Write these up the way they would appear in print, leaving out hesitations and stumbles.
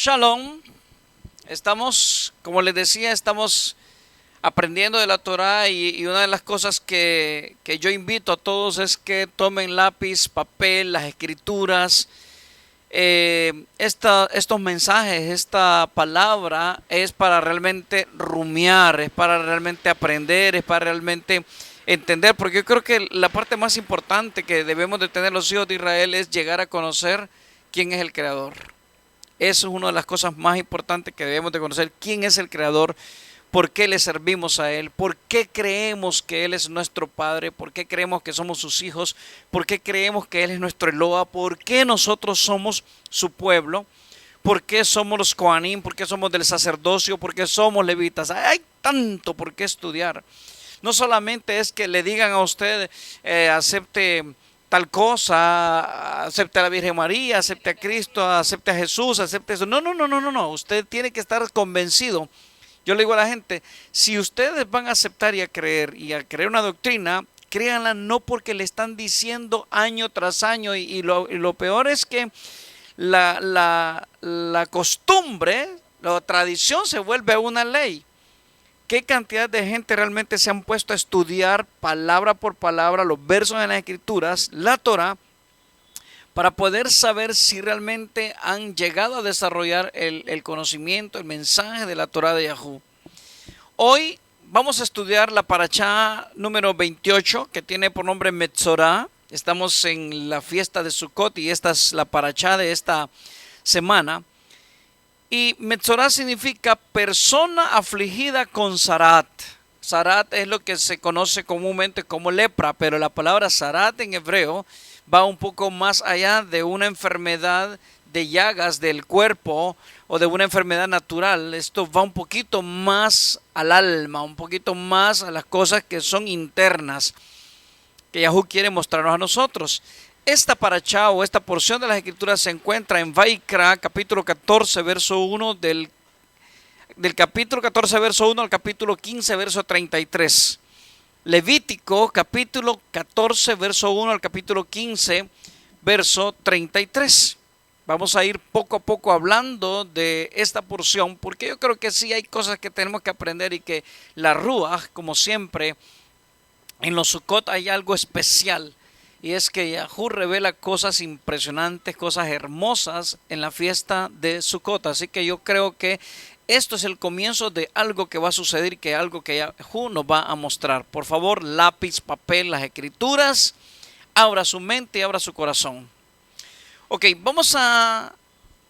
Shalom, como les decía, estamos aprendiendo de la Torá y una de las cosas que yo invito a todos es que tomen lápiz, papel, las escrituras. Estos mensajes, esta palabra es para realmente rumiar, es para realmente aprender, es para realmente entender, porque yo creo que la parte más importante que debemos de tener los hijos de Israel es llegar a conocer quién es el Creador. Eso es una de las cosas más importantes que debemos de conocer, quién es el Creador, por qué le servimos a Él, por qué creemos que Él es nuestro Padre, por qué creemos que somos sus hijos, por qué creemos que Él es nuestro Eloa, por qué nosotros somos su pueblo, por qué somos los Coanim, por qué somos del sacerdocio, por qué somos levitas. Hay tanto por qué estudiar. No solamente es que le digan a usted, acepte tal cosa, acepte a la Virgen María, acepte a Cristo, acepte a Jesús, acepte eso. No, no, no, no, no, no. Usted tiene que estar convencido. Yo le digo a la gente, si ustedes van a aceptar y a creer una doctrina, créanla no porque le están diciendo año tras año y lo peor es que la costumbre, la tradición se vuelve una ley. ¿Qué cantidad de gente realmente se han puesto a estudiar palabra por palabra los versos en las escrituras, la Torah, para poder saber si realmente han llegado a desarrollar el conocimiento, el mensaje de la Torah de Yahú? Hoy vamos a estudiar la parashá número 28, que tiene por nombre Metzorá. Estamos en la fiesta de Sukkot y esta es la parashá de esta semana. Y Metzorá significa persona afligida con Sarat. Sarat es lo que se conoce comúnmente como lepra, pero la palabra Sarat en hebreo va un poco más allá de una enfermedad de llagas del cuerpo o de una enfermedad natural. Esto va un poquito más al alma, un poquito más a las cosas que son internas, que Yahú quiere mostrarnos a nosotros. Esta parashá o esta porción de las escrituras se encuentra en Vaikra, capítulo 14, verso 1, del capítulo 14, verso 1 al capítulo 15, verso 33. Levítico, capítulo 14, verso 1 al capítulo 15, verso 33. Vamos a ir poco a poco hablando de esta porción, porque yo creo que sí hay cosas que tenemos que aprender y que la Ruach, como siempre, en los Sukkot hay algo especial. Y es que Yahú revela cosas impresionantes, cosas hermosas en la fiesta de Sukkot. Así que yo creo que esto es el comienzo de algo que va a suceder, que algo que Yahú nos va a mostrar. Por favor, lápiz, papel, las escrituras. Abra su mente y abra su corazón. Ok, vamos a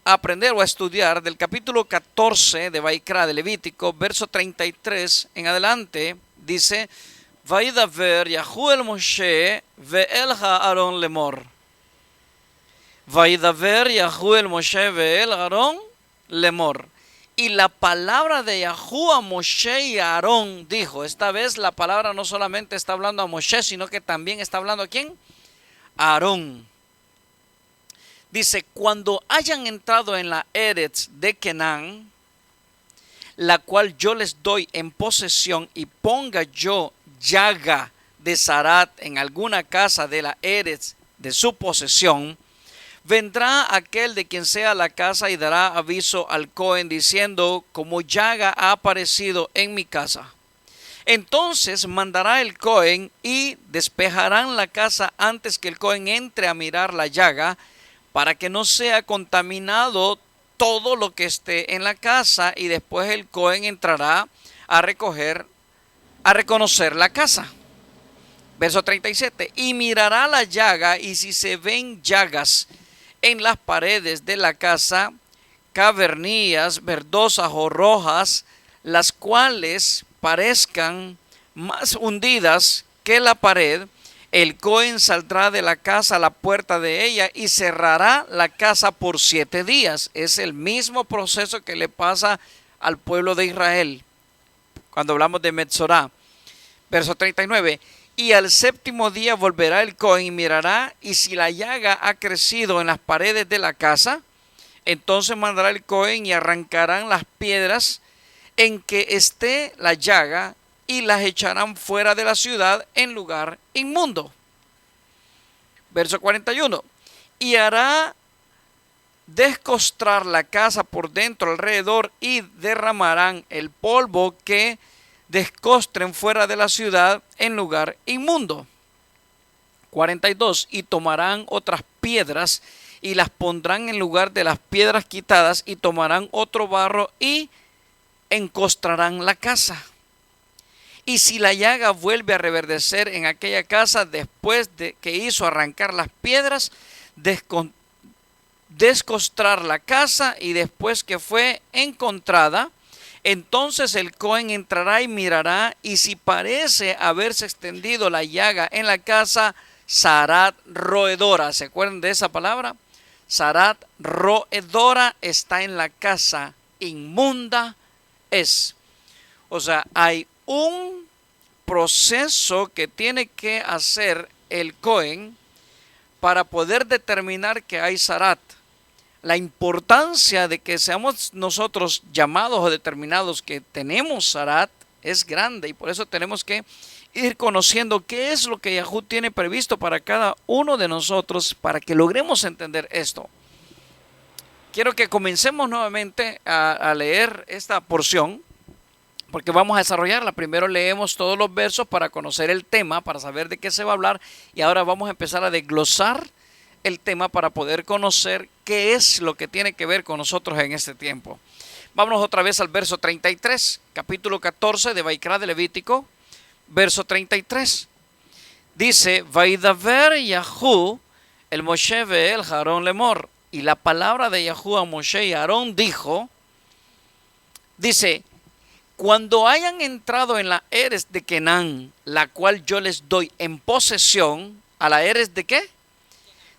aprender o a estudiar del capítulo 14 de Vaikra, de Levítico, verso 33 en adelante. Dice: Vaidaver Yahú el Moshe ve'el Aaron lemor. Vaidaver Yahú el Moshe ve'el Aaron lemor. Y la palabra de Yahú a Moshe y a Aarón dijo. Esta vez la palabra no solamente está hablando a Moshe, sino que también está hablando a ¿quién? A Aarón. Dice: cuando hayan entrado en la Eretz de Kenán, la cual yo les doy en posesión, y ponga yo llaga de Sarat en alguna casa de la Eretz de su posesión, vendrá aquel de quien sea la casa y dará aviso al Cohen diciendo: como llaga ha aparecido en mi casa. Entonces mandará el Cohen y despejarán la casa antes que el Cohen entre a mirar la llaga, para que no sea contaminado todo lo que esté en la casa, y después el Cohen entrará a reconocer la casa. Verso 37. Y mirará la llaga, y si se ven llagas en las paredes de la casa, cavernillas, verdosas o rojas, las cuales parezcan más hundidas que la pared, el Cohen saldrá de la casa a la puerta de ella y cerrará la casa por 7 días. Es el mismo proceso que le pasa al pueblo de Israel cuando hablamos de Metzorá. Verso 39. Y al séptimo día volverá el Cohen y mirará, y si la llaga ha crecido en las paredes de la casa, entonces mandará el Cohen y arrancarán las piedras en que esté la llaga y las echarán fuera de la ciudad en lugar inmundo. Verso 41. Y hará descostrar la casa por dentro alrededor y derramarán el polvo que descostren fuera de la ciudad en lugar inmundo. 42. Y tomarán otras piedras y las pondrán en lugar de las piedras quitadas, y tomarán otro barro y encostrarán la casa. Y si la llaga vuelve a reverdecer en aquella casa después de que hizo arrancar las piedras, descostrar la casa, y después que fue encontrada, entonces el Cohen entrará y mirará, y si parece haberse extendido la llaga en la casa, Sarat roedora, ¿se acuerdan de esa palabra? Sarat roedora, está en la casa, inmunda es. O sea, hay un proceso que tiene que hacer el Cohen para poder determinar que hay Sarat. La importancia de que seamos nosotros llamados o determinados que tenemos Sarat es grande, y por eso tenemos que ir conociendo qué es lo que Yahú tiene previsto para cada uno de nosotros para que logremos entender esto. Quiero que comencemos nuevamente a leer esta porción, porque vamos a desarrollarla. Primero leemos todos los versos para conocer el tema, para saber de qué se va a hablar, y ahora vamos a empezar a desglosar el tema para poder conocer qué es lo que tiene que ver con nosotros en este tiempo. Vámonos otra vez al verso 33, capítulo 14 de Vaikra de Levítico, verso 33. Dice: Vaidaver Yahú el Moshe el Aarón lemor. Y la palabra de Yahú a Moshe y Aarón dice: cuando hayan entrado en la Eres de Kenán, la cual yo les doy en posesión, ¿a la Eres de qué?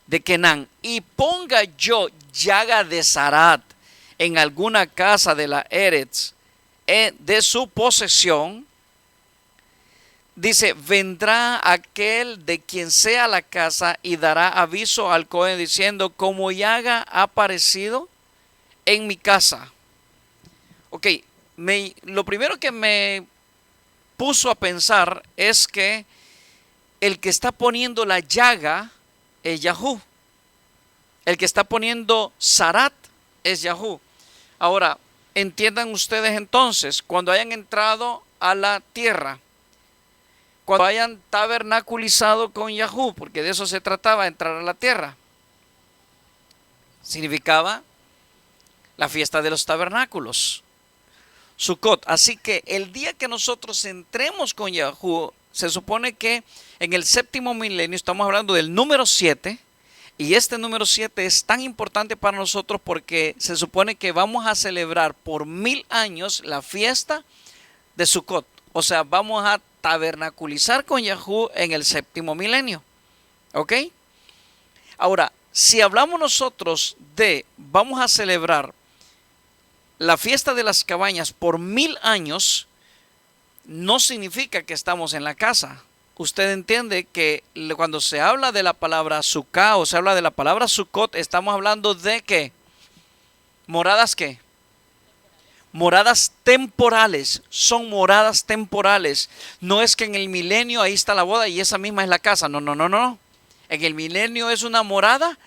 De Kenán, y ponga yo llaga de Sarat en alguna casa de la Eretz de su posesión, dice, vendrá aquel de quien sea la casa y dará aviso al Cohen diciendo: como llaga ha aparecido en mi casa. Ok, lo primero que me puso a pensar es que el que está poniendo la llaga es Yahú. El que está poniendo Sarat es Yahú. Ahora, entiendan ustedes entonces, cuando hayan entrado a la tierra, cuando hayan tabernaculizado con Yahú, porque de eso se trataba, entrar a la tierra, significaba la fiesta de los tabernáculos, Sukkot. Así que el día que nosotros entremos con Yahú, se supone que en el séptimo milenio, estamos hablando del número 7, y este número 7 es tan importante para nosotros porque se supone que vamos a celebrar por 1000 años la fiesta de Sukkot. O sea, vamos a tabernaculizar con Yahú en el séptimo milenio. ¿Ok? Ahora, si hablamos nosotros de vamos a celebrar la fiesta de las cabañas por 1000 años, no significa que estamos en la casa. Usted entiende que cuando se habla de la palabra Sukkah o se habla de la palabra Sukkot, estamos hablando de ¿qué? ¿Moradas qué? Moradas temporales. Son moradas temporales. No es que en el milenio ahí está la boda y esa misma es la casa. No, no, no, no. En el milenio es una morada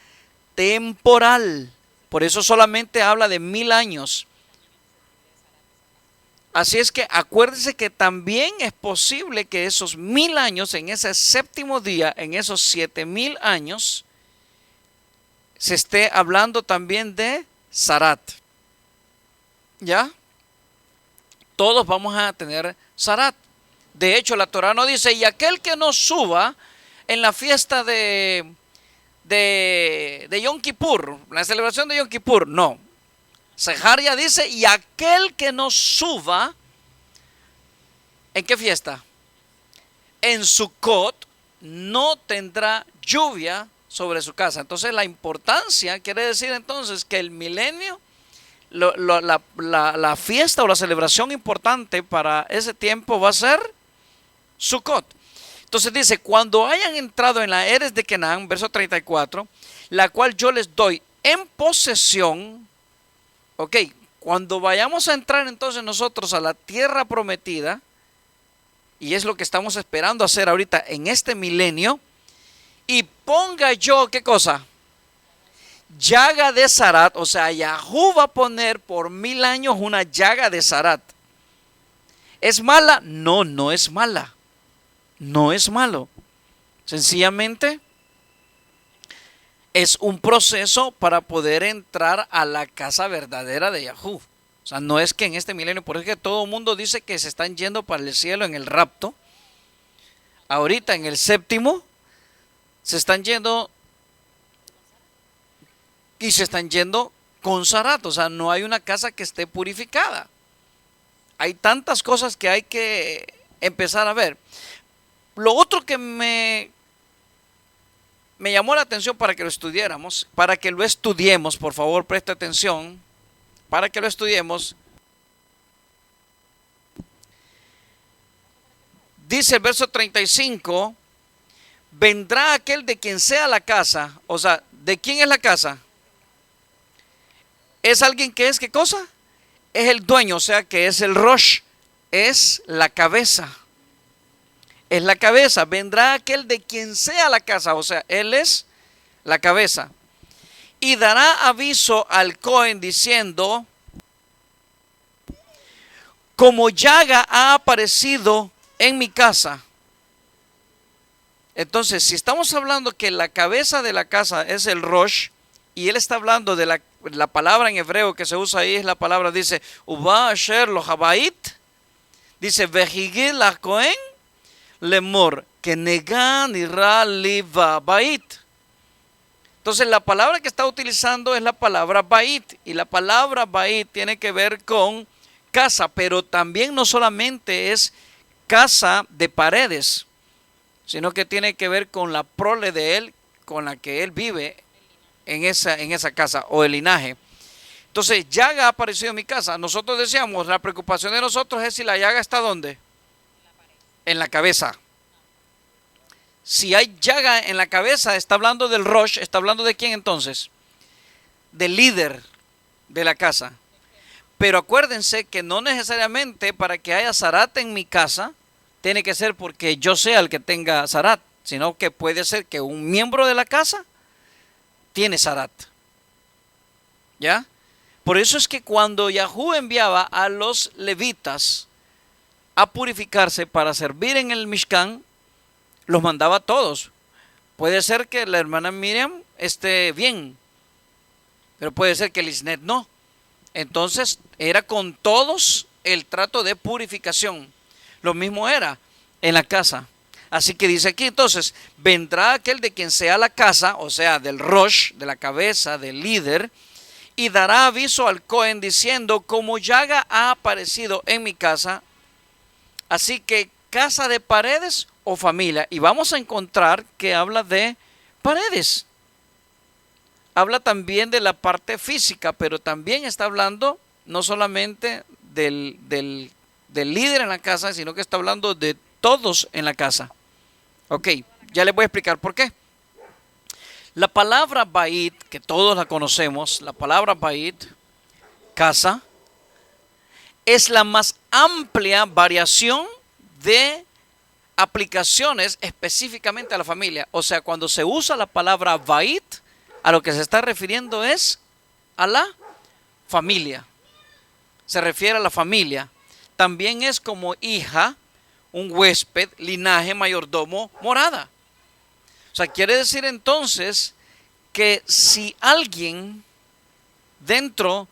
temporal. Por eso solamente habla de 1000 años. Así es que acuérdense que también es posible que esos 1000 años, en ese séptimo día, en esos 7000 años, se esté hablando también de Sarat. ¿Ya? Todos vamos a tener Sarat. De hecho, la Torah no dice, y aquel que no suba en la fiesta de Yom Kippur, la celebración de Yom Kippur, no. Sejaria dice, y aquel que no suba, ¿en qué fiesta? En Sukkot, no tendrá lluvia sobre su casa. Entonces la importancia quiere decir entonces que el milenio, la fiesta o la celebración importante para ese tiempo va a ser Sukkot. Entonces dice, cuando hayan entrado en la Eres de Kenán, verso 34, la cual yo les doy en posesión. Ok, cuando vayamos a entrar entonces nosotros a la tierra prometida, y es lo que estamos esperando hacer ahorita en este milenio, y ponga yo, ¿qué cosa? llaga de Zarat, o sea, Yahú va a poner por 1000 años una llaga de Zarat. ¿Es mala? No, no es mala. No es malo. Sencillamente es un proceso para poder entrar a la casa verdadera de Yahú. O sea, no es que en este milenio, por eso es que todo el mundo dice que se están yendo para el cielo en el rapto. Ahorita en el séptimo se están yendo y se están yendo con Zarat. O sea, no hay una casa que esté purificada. Hay tantas cosas que hay que empezar a ver. Lo otro que me llamó la atención para que lo estudiáramos, para que lo estudiemos, por favor, preste atención, para que lo estudiemos. Dice el verso 35, vendrá aquel de quien sea la casa, o sea, ¿de quién es la casa? Es alguien que es, ¿qué cosa? Es el dueño, o sea, que es el Rosh, es la cabeza. Es la cabeza, vendrá aquel de quien sea la casa, o sea, él es la cabeza. Y dará aviso al Cohen diciendo, como llaga ha aparecido en mi casa. Entonces, si estamos hablando que la cabeza de la casa es el Rosh, y él está hablando de la palabra en hebreo que se usa ahí, es la palabra, dice, Uba asher lo habait, dice, vejigil la Cohen, lemor, que negan ira liva bait. Entonces la palabra que está utilizando es la palabra bait, y la palabra bait tiene que ver con casa, pero también no solamente es casa de paredes, sino que tiene que ver con la prole de él, con la que él vive en esa casa, o el linaje. Entonces, llaga ha aparecido en mi casa. Nosotros decíamos, la preocupación de nosotros es si la llaga está ¿dónde? En la cabeza. Si hay llaga en la cabeza, está hablando del Rosh, está hablando de quién entonces? Del líder de la casa. Pero acuérdense que no necesariamente para que haya Zarat en mi casa, tiene que ser porque yo sea el que tenga Zarat, sino que puede ser que un miembro de la casa tiene Zarat. ¿Ya? Por eso es que cuando Yahú enviaba a los levitas a purificarse para servir en el Mishkan, los mandaba a todos. Puede ser que la hermana Miriam esté bien, pero puede ser que Lisnet no. Entonces era con todos el trato de purificación. Lo mismo era en la casa. Así que dice aquí entonces, vendrá aquel de quien sea la casa, o sea, del Rosh, de la cabeza, del líder, y dará aviso al Cohen diciendo, como llaga ha aparecido en mi casa, así que casa de paredes o familia. Y vamos a encontrar que habla de paredes. Habla también de la parte física, pero también está hablando no solamente del líder en la casa, sino que está hablando de todos en la casa. Ok, ya les voy a explicar por qué. La palabra Bait, que todos la conocemos, la palabra Bait, casa, es la más amplia variación de aplicaciones específicamente a la familia. O sea, cuando se usa la palabra Bait, a lo que se está refiriendo es a la familia. Se refiere a la familia. También es como hija, un huésped, linaje, mayordomo, morada. O sea, quiere decir entonces que si alguien dentro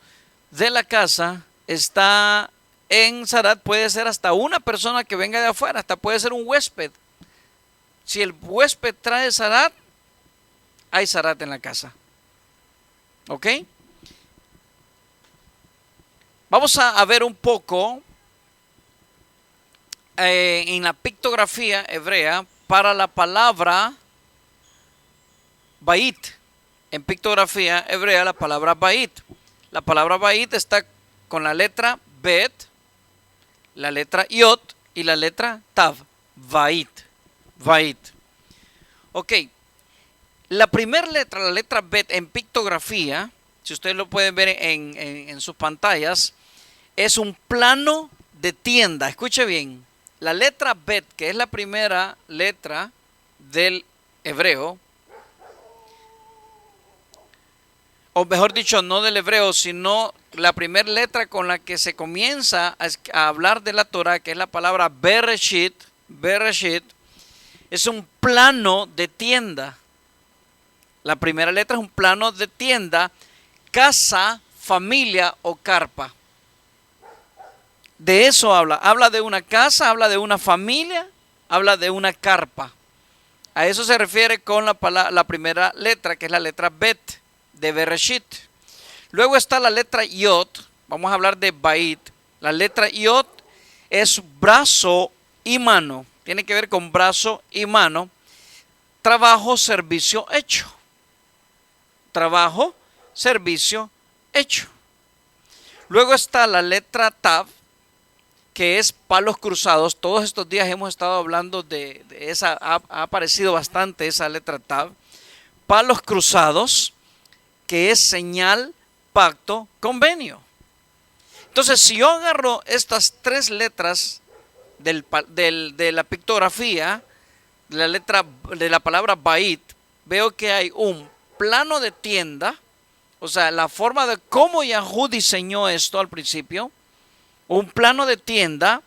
de la casa está en Zarat, puede ser hasta una persona que venga de afuera, hasta puede ser un huésped. Si el huésped trae Zarat, hay Zarat en la casa. ¿Ok? Vamos a ver un poco en la pictografía hebrea para la palabra Bait. En pictografía hebrea la palabra Bait. La palabra Bait está con la letra Bet, la letra Yot y la letra Tav. Bait. Bait. Ok. La primera letra, la letra Bet en pictografía, si ustedes lo pueden ver en sus pantallas, es un plano de tienda. Escuche bien. La letra Bet, que es la primera letra del hebreo, o mejor dicho, no del hebreo, sino la primera letra con la que se comienza a hablar de la Torah, que es la palabra Bereshit. Bereshit es un plano de tienda. La primera letra es un plano de tienda, casa, familia o carpa. De eso habla. Habla de una casa, habla de una familia, habla de una carpa. A eso se refiere con la primera letra, que es la letra Bet de Bereshit. Luego está la letra Yod. Vamos a hablar de Bait. La letra Yod es brazo y mano. Tiene que ver con brazo y mano. Trabajo, servicio, hecho. Trabajo, servicio, hecho. Luego está la letra Tav, que es palos cruzados. Todos estos días hemos estado hablando de esa, ha aparecido bastante esa letra Tav. Palos cruzados, que es señal, pacto, convenio. Entonces, si yo agarro estas tres letras de la pictografía, de la palabra Bait, veo que hay un plano de tienda, o sea, la forma de cómo Yahú diseñó esto al principio, un plano de tienda,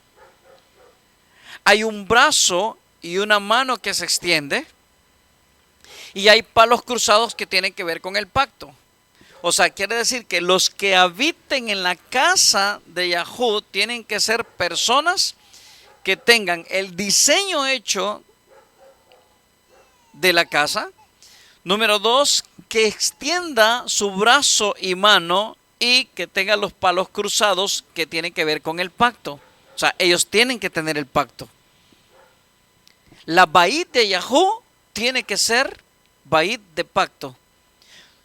hay un brazo y una mano que se extiende, y hay palos cruzados que tienen que ver con el pacto. O sea, quiere decir que los que habiten en la casa de Yahú tienen que ser personas que tengan el diseño hecho de la casa. Número 2, que extienda su brazo y mano y que tenga los palos cruzados que tienen que ver con el pacto. O sea, ellos tienen que tener el pacto. La Bait de Yahú tiene que ser Bait de pacto.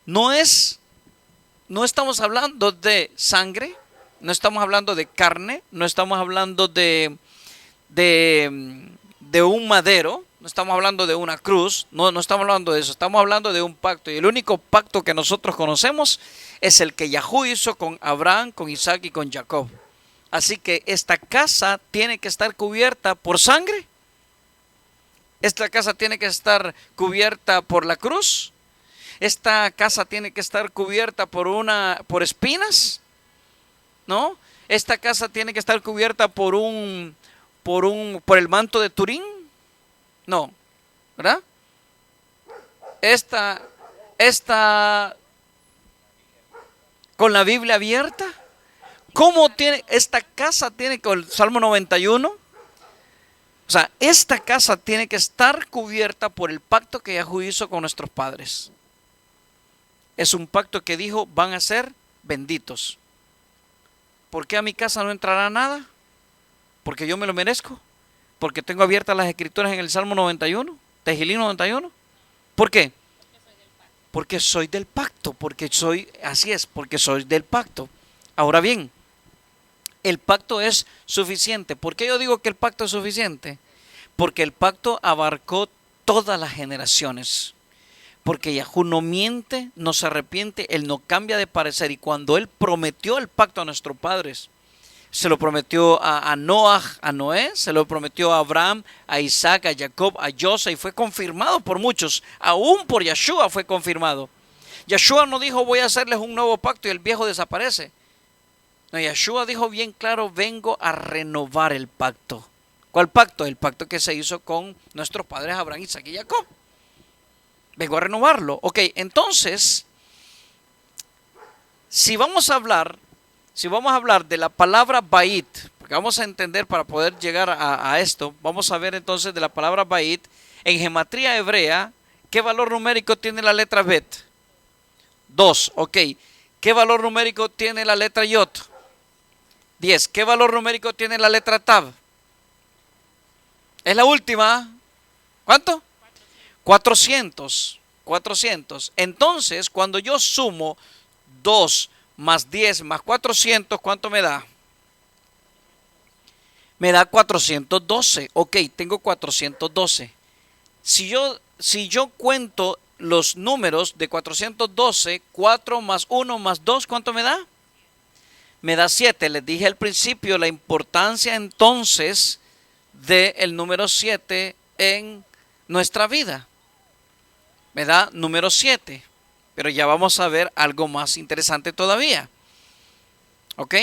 No estamos hablando de sangre, no estamos hablando de carne, no estamos hablando de un madero, no estamos hablando de una cruz, no estamos hablando de eso, estamos hablando de un pacto. Y el único pacto que nosotros conocemos es el que Yahú hizo con Abraham, con Isaac y con Jacob. Así que esta casa tiene que estar cubierta por sangre. Esta casa tiene que estar cubierta por la cruz. Esta casa tiene que estar cubierta por espinas, ¿no? Esta casa tiene que estar cubierta por el manto de Turín. No, ¿verdad? Esta con la Biblia abierta. ¿Cómo tiene esta casa? Tiene con el Salmo 91. O sea, esta casa tiene que estar cubierta por el pacto que Yahú hizo con nuestros padres. Es un pacto que dijo, van a ser benditos. ¿Por qué a mi casa no entrará nada? Porque yo me lo merezco. Porque tengo abiertas las escrituras en el Salmo 91, Tehillim 91. ¿Por qué? Porque soy del pacto. Porque soy del pacto. Ahora bien, el pacto es suficiente. ¿Por qué yo digo que el pacto es suficiente? Porque el pacto abarcó todas las generaciones. Porque Yahú no miente, no se arrepiente, Él no cambia de parecer. Y cuando Él prometió el pacto a nuestros padres, se lo prometió a Noah, a Noé, se lo prometió a Abraham, a Isaac, a Jacob, a José, y fue confirmado por muchos. Aún por Yeshua fue confirmado. Yeshua no dijo, voy a hacerles un nuevo pacto y el viejo desaparece. No, Yeshua dijo bien claro, vengo a renovar el pacto. ¿Cuál pacto? El pacto que se hizo con nuestros padres Abraham, Isaac y Jacob. Vengo a renovarlo. Ok, entonces, si vamos a hablar de la palabra Bait, porque vamos a entender para poder llegar a esto, vamos a ver entonces de la palabra Bait, en gematría hebrea, ¿qué valor numérico tiene la letra Bet? 2, ok. ¿Qué valor numérico tiene la letra Yod? 10. ¿Qué valor numérico tiene la letra Tav? Es la última. ¿Cuánto? 400. Entonces, cuando yo sumo 2 más 10 más 400, ¿cuánto me da? Me da 412. Ok, tengo 412. Si yo cuento los números de 412, 4 más 1 más 2, ¿cuánto me da? Me da 7. Les dije al principio la importancia entonces del número 7 en nuestra vida. Me da número 7. Pero ya vamos a ver algo más interesante todavía. ¿Ok?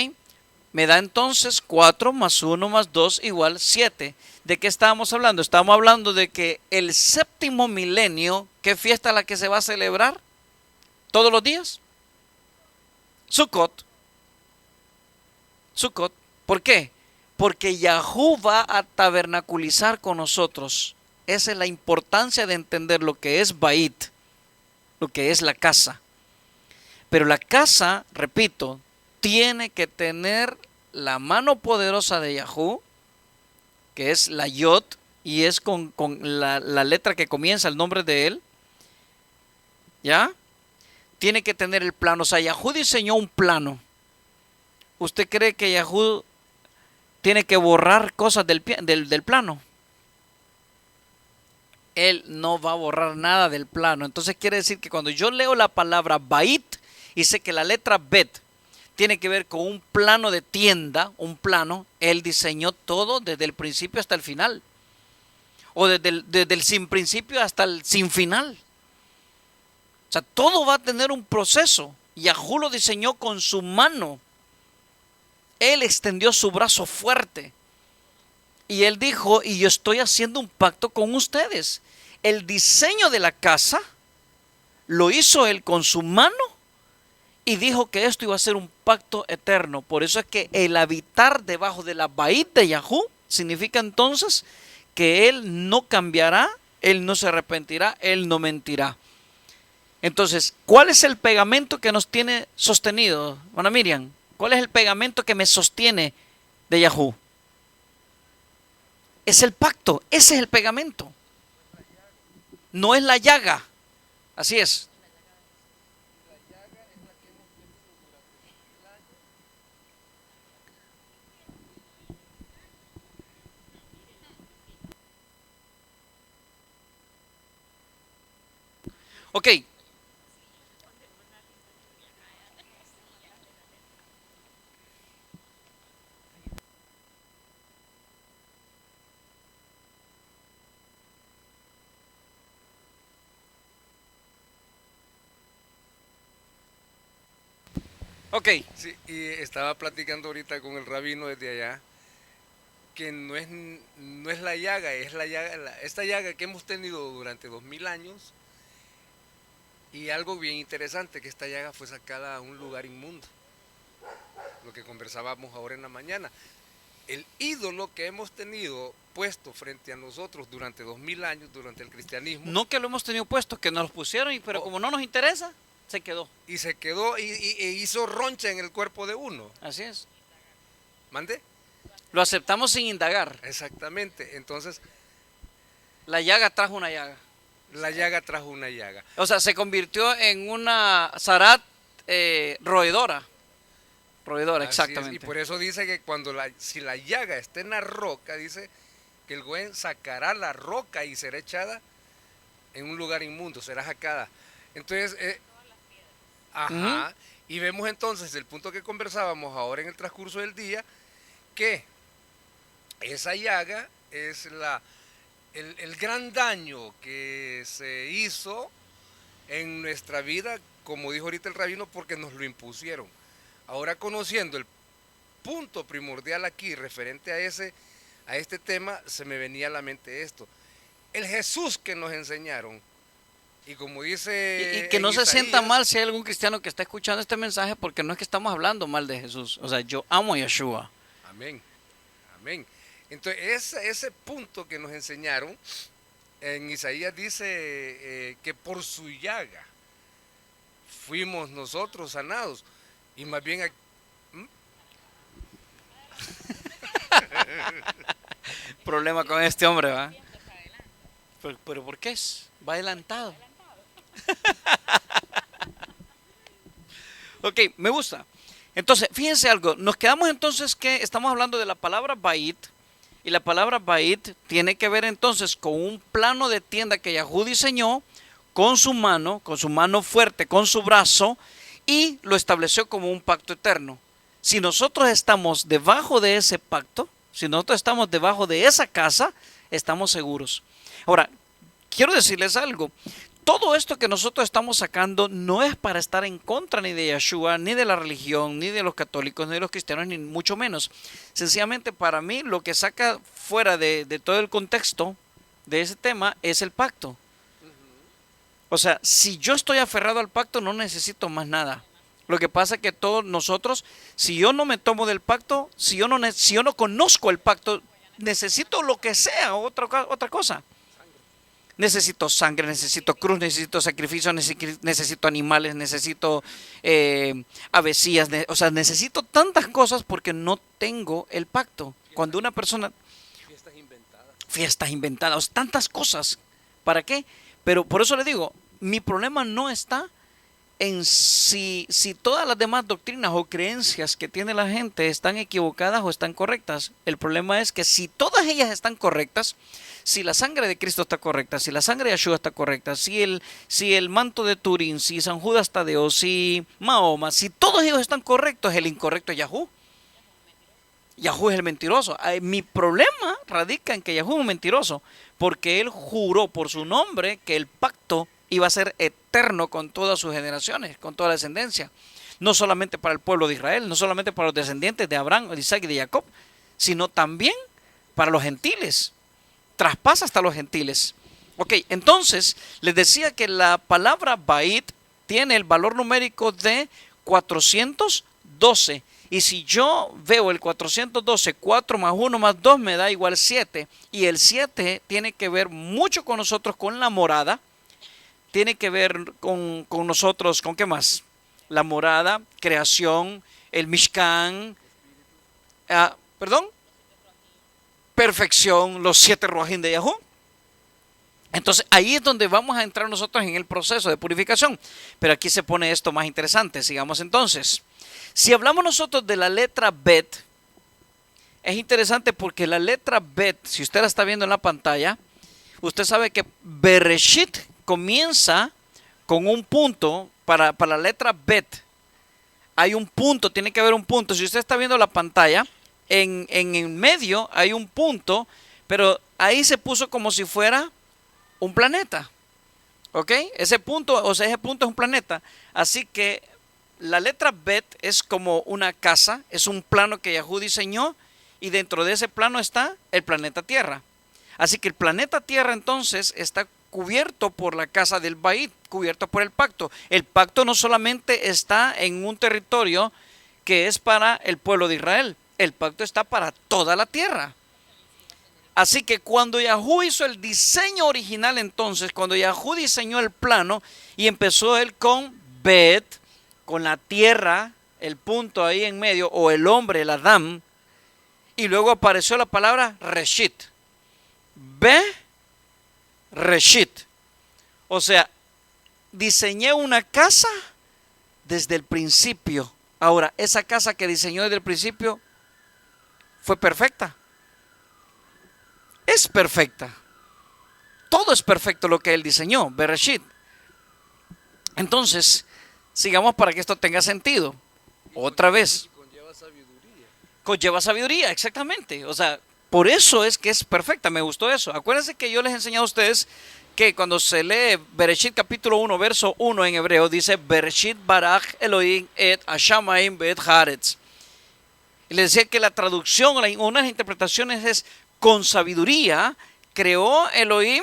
Me da entonces 4 más 1 más 2 igual 7. ¿De qué estábamos hablando? Estábamos hablando de que el séptimo milenio, ¿qué fiesta es la que se va a celebrar? ¿Todos los días? Sukkot. Sukkot. ¿Por qué? Porque Yahú va a tabernaculizar con nosotros. Esa es la importancia de entender lo que es Bait, lo que es la casa. Pero la casa, repito, tiene que tener la mano poderosa de Yahú, que es la Yod, y es con la letra que comienza el nombre de él. ¿Ya? Tiene que tener el plano. O sea, Yahú diseñó un plano. ¿Usted cree que Yahú tiene que borrar cosas del plano? Él no va a borrar nada del plano. Entonces quiere decir que cuando yo leo la palabra Bait y sé que la letra Bet tiene que ver con un plano de tienda, un plano, él diseñó todo desde el principio hasta el final. O desde el sin principio hasta el sin final. O sea, todo va a tener un proceso. Yahú lo diseñó con su mano. Él extendió su brazo fuerte. Y él dijo, y yo estoy haciendo un pacto con ustedes. El diseño de la casa lo hizo él con su mano y dijo que esto iba a ser un pacto eterno. Por eso es que el habitar debajo de la Bait de Yahú significa entonces que él no cambiará, él no se arrepentirá, él no mentirá. Entonces, ¿cuál es el pegamento que nos tiene sostenido, hermana Miriam? ¿Cuál es el pegamento que me sostiene de Yahú? Es el pacto, ese es el pegamento. No es la llaga. Así es. Ok. Ok. Sí, y estaba platicando ahorita con el rabino desde allá, que no es la llaga, es la llaga, esta llaga que hemos tenido durante 2000 años, y algo bien interesante, que esta llaga fue sacada a un lugar inmundo, lo que conversábamos ahora en la mañana. El ídolo que hemos tenido puesto frente a nosotros durante 2000 años, durante el cristianismo, No que lo hemos tenido puesto, que nos lo pusieron, pero como no nos interesa, se quedó. y se quedó e hizo roncha en el cuerpo de uno. Así es. ¿Mande? Lo aceptamos sin indagar. Exactamente. Entonces, La llaga trajo una llaga. la llaga trajo una llaga. O sea, se convirtió en una zarat roedora. Roedora, Así exactamente. es, y por eso dice que si la llaga está en la roca, dice que el Goén sacará la roca y será echada en un lugar inmundo, será sacada. Entonces, ajá, y vemos entonces el punto que conversábamos ahora en el transcurso del día, que esa llaga es el gran daño que se hizo en nuestra vida, como dijo ahorita el rabino, porque nos lo impusieron. Ahora, conociendo el punto primordial aquí referente a este tema, se me venía a la mente esto. El Jesús que nos enseñaron, y como dice Y que no se Isaías, sienta mal si hay algún cristiano que está escuchando este mensaje, porque no es que estamos hablando mal de Jesús. O sea, yo amo a Yeshua. Amén, amén. Entonces, ese punto que nos enseñaron, en Isaías dice que por su llaga fuimos nosotros sanados. Y más bien, Problema con este hombre, ¿va? Pero ¿por qué es? Va adelantado. Ok, me gusta. Entonces, fíjense algo. Nos quedamos entonces que estamos hablando de la palabra Bait. Y la palabra Bait tiene que ver entonces con un plano de tienda que Yahú diseñó con su mano fuerte, con su brazo, y lo estableció como un pacto eterno. Si nosotros estamos debajo de ese pacto, si nosotros estamos debajo de esa casa, estamos seguros. Ahora, quiero decirles algo. todo esto que nosotros estamos sacando no es para estar en contra ni de Yeshua, ni de la religión, ni de los católicos, ni de los cristianos, ni mucho menos. Sencillamente para mí lo que saca fuera de todo el contexto de ese tema es el pacto. O sea, si yo estoy aferrado al pacto no necesito más nada. Lo que pasa es que todos nosotros, si yo no me tomo del pacto, si yo no conozco el pacto, necesito lo que sea, otra cosa. Necesito sangre, necesito cruz, necesito sacrificio, necesito animales, necesito avecillas, o sea, necesito tantas cosas porque no tengo el pacto. Cuando una persona... Fiestas inventadas, tantas cosas. ¿Para qué? Pero por eso le digo, mi problema no está en si todas las demás doctrinas o creencias que tiene la gente están equivocadas o están correctas. El problema es que si todas ellas están correctas, si la sangre de Cristo está correcta, si la sangre de Yeshua está correcta, si el manto de Turín, si San Judas Tadeo, si Mahoma, si todos ellos están correctos, el incorrecto es Yahú. Yahú es el mentiroso. Mi problema radica en que Yahú es un mentiroso, porque él juró por su nombre que el pacto iba a ser eterno con todas sus generaciones, con toda la descendencia. No solamente para el pueblo de Israel, no solamente para los descendientes de Abraham, de Isaac y de Jacob, sino también para los gentiles. Traspasa hasta los gentiles. Ok, entonces les decía que la palabra Bait tiene el valor numérico de 412. Y si yo veo el 412, 4 más 1 más 2 me da igual 7. Y el 7 tiene que ver mucho con nosotros, con la morada. Tiene que ver con nosotros, ¿con qué más? La morada, creación, el Mishkan, perfección, los 7 Ruajim de Yahú. Entonces ahí es donde vamos a entrar nosotros en el proceso de purificación. Pero aquí se pone esto más interesante. Sigamos entonces. Si hablamos nosotros de la letra Bet, es interesante porque la letra Bet, si usted la está viendo en la pantalla, usted sabe que Bereshit comienza con un punto. Para la letra Bet hay un punto, tiene que haber un punto. Si usted está viendo la pantalla, en el medio hay un punto, pero ahí se puso como si fuera un planeta. ¿Ok? Ese punto es un planeta. Así que la letra Bet es como una casa, es un plano que Yahú diseñó, y dentro de ese plano está el planeta Tierra. Así que el planeta Tierra entonces está cubierto por la casa del Bait, cubierto por el pacto. El pacto no solamente está en un territorio que es para el pueblo de Israel, el pacto está para toda la tierra. Así que cuando Yahú hizo el diseño original, entonces, cuando Yahú diseñó el plano y empezó él con Bet, con la tierra, el punto ahí en medio, o el hombre, el Adán, y luego apareció la palabra Reshit. Reshit. O sea, diseñé una casa desde el principio. Ahora, esa casa que diseñó desde el principio fue perfecta. Es perfecta. Todo es perfecto lo que él diseñó, Bereshit. Entonces, sigamos para que esto tenga sentido. Otra vez. Conlleva sabiduría, exactamente. O sea, por eso es que es perfecta. Me gustó eso. Acuérdense que yo les he enseñado a ustedes que cuando se lee Bereshit capítulo 1, verso 1 en hebreo, dice Bereshit baraj Elohim et Hashamayim be'et haaretz. Y les decía que la traducción, una de las interpretaciones es: con sabiduría creó Elohim